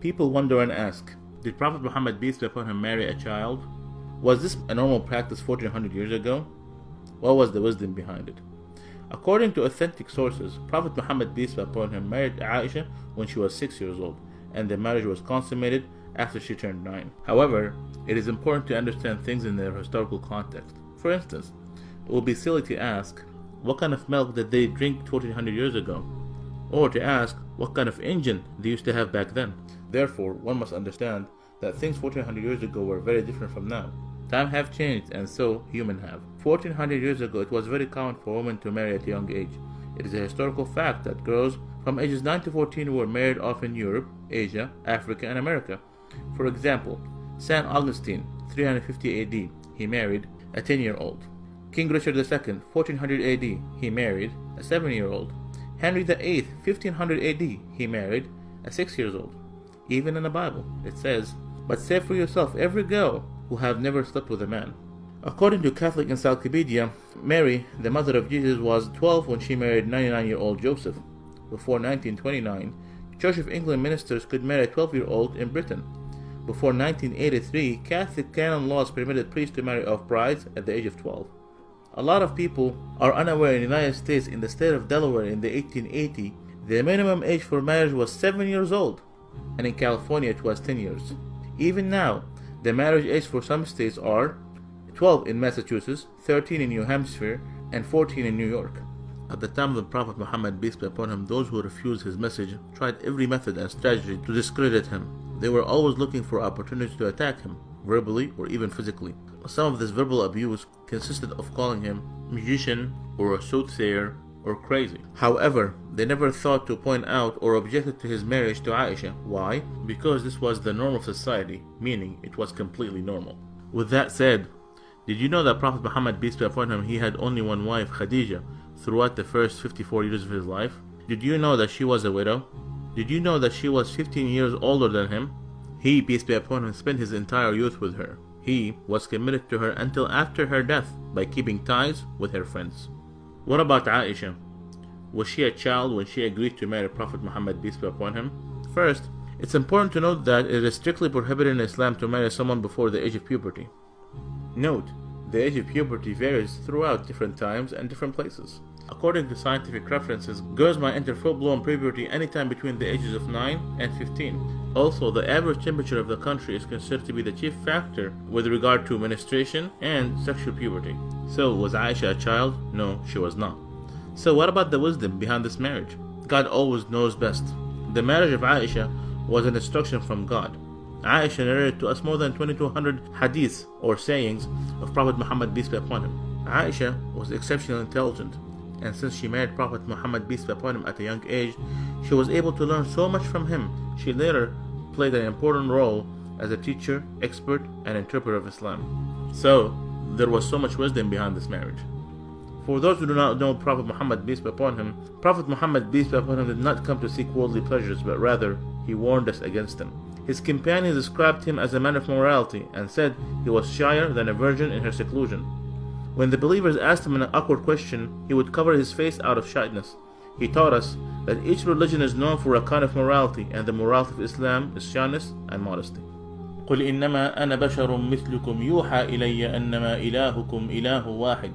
People wonder and ask, did Prophet Muhammad peace be upon him marry a child? Was this a normal practice 1400 years ago? What was the wisdom behind it? According to authentic sources, Prophet Muhammad peace be upon him married Aisyah when she was 6 years old, and the marriage was consummated after she turned 9. However, it is important to understand things in their historical context. For instance, it would be silly to ask, what kind of milk did they drink 1400 years ago? Or to ask, what kind of engine they used to have back then? Therefore, one must understand that things 1400 years ago were very different from now. Time have changed, and so humans have. 1400 years ago, it was very common for women to marry at a young age. It is a historical fact that girls from ages 9 to 14 were married off in Europe, Asia, Africa, and America. For example, St. Augustine, 350 AD, he married a 10-year-old. King Richard II, 1400 AD, he married a 7-year-old. Henry VIII, 1500 AD, he married a 6-year-old. Even in the Bible, it says, "But say for yourself every girl who have never slept with a man." According to Catholic Encyclopedia, Mary, the mother of Jesus, was 12 when she married 99-year-old Joseph. Before 1929, Church of England ministers could marry a 12-year-old in Britain. Before 1983, Catholic canon laws permitted priests to marry off brides at the age of 12. A lot of people are unaware in the United States, in the state of Delaware in the 1880, the minimum age for marriage was 7 years old, and in California it was 10 years. Even now, the marriage age for some states are 12 in Massachusetts, 13 in New Hampshire, and 14 in New York. At the time of the Prophet Muhammad, peace be upon him, those who refused his message tried every method and strategy to discredit him. They were always looking for opportunities to attack him, verbally or even physically. Some of this verbal abuse consisted of calling him magician or a soothsayer or crazy. However, they never thought to point out or objected to his marriage to Aisha. Why? Because this was the norm of society, meaning it was completely normal. With that said, did you know that Prophet Muhammad, peace be upon him, he had only one wife, Khadija, throughout the first 54 years of his life? Did you know that she was a widow? Did you know that she was 15 years older than him? He, peace be upon him, spent his entire youth with her. He was committed to her until after her death by keeping ties with her friends. What about Aisha? Was she a child when she agreed to marry Prophet Muhammad, peace be upon him? First, it's important to note that it is strictly prohibited in Islam to marry someone before the age of puberty. Note, the age of puberty varies throughout different times and different places. According to scientific references, girls might enter full-blown puberty anytime between the ages of 9 and 15. Also, the average temperature of the country is considered to be the chief factor with regard to menstruation and sexual puberty. So, was Aisha a child? No, she was not. So what about the wisdom behind this marriage? God always knows best. The marriage of Aisha was an instruction from God. Aisha narrated to us more than 2200 hadiths or sayings of Prophet Muhammad, peace be upon him. Aisha was exceptionally intelligent, and since she married Prophet Muhammad, peace be upon him, at a young age, she was able to learn so much from him. She later played an important role as a teacher, expert, and interpreter of Islam. So, there was so much wisdom behind this marriage. For those who do not know Prophet Muhammad, peace be upon him, Prophet Muhammad, peace be upon him, did not come to seek worldly pleasures, but rather, he warned us against them. His companions described him as a man of morality and said he was shyer than a virgin in her seclusion. When the believers asked him an awkward question, he would cover his face out of shyness. He taught us that each religion is known for a kind of morality, and the morality of Islam is shyness and modesty. قل إنما أنا بشر مثلكم يوحى إلي أنما إلهكم إله واحد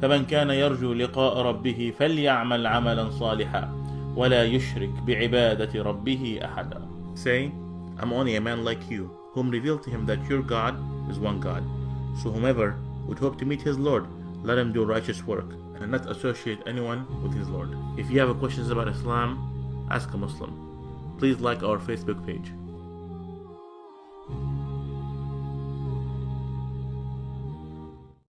فمن كان يرجو لقاء ربه فليعمل عملا صالحا ولا يشرك بعبادة ربه أحدا. Say, I'm only a man like you, whom revealed to him that your God is one God. So whomever would hope to meet his Lord, let him do righteous work, and not associate anyone with his Lord. If you have questions about Islam, ask a Muslim. Please like our Facebook page.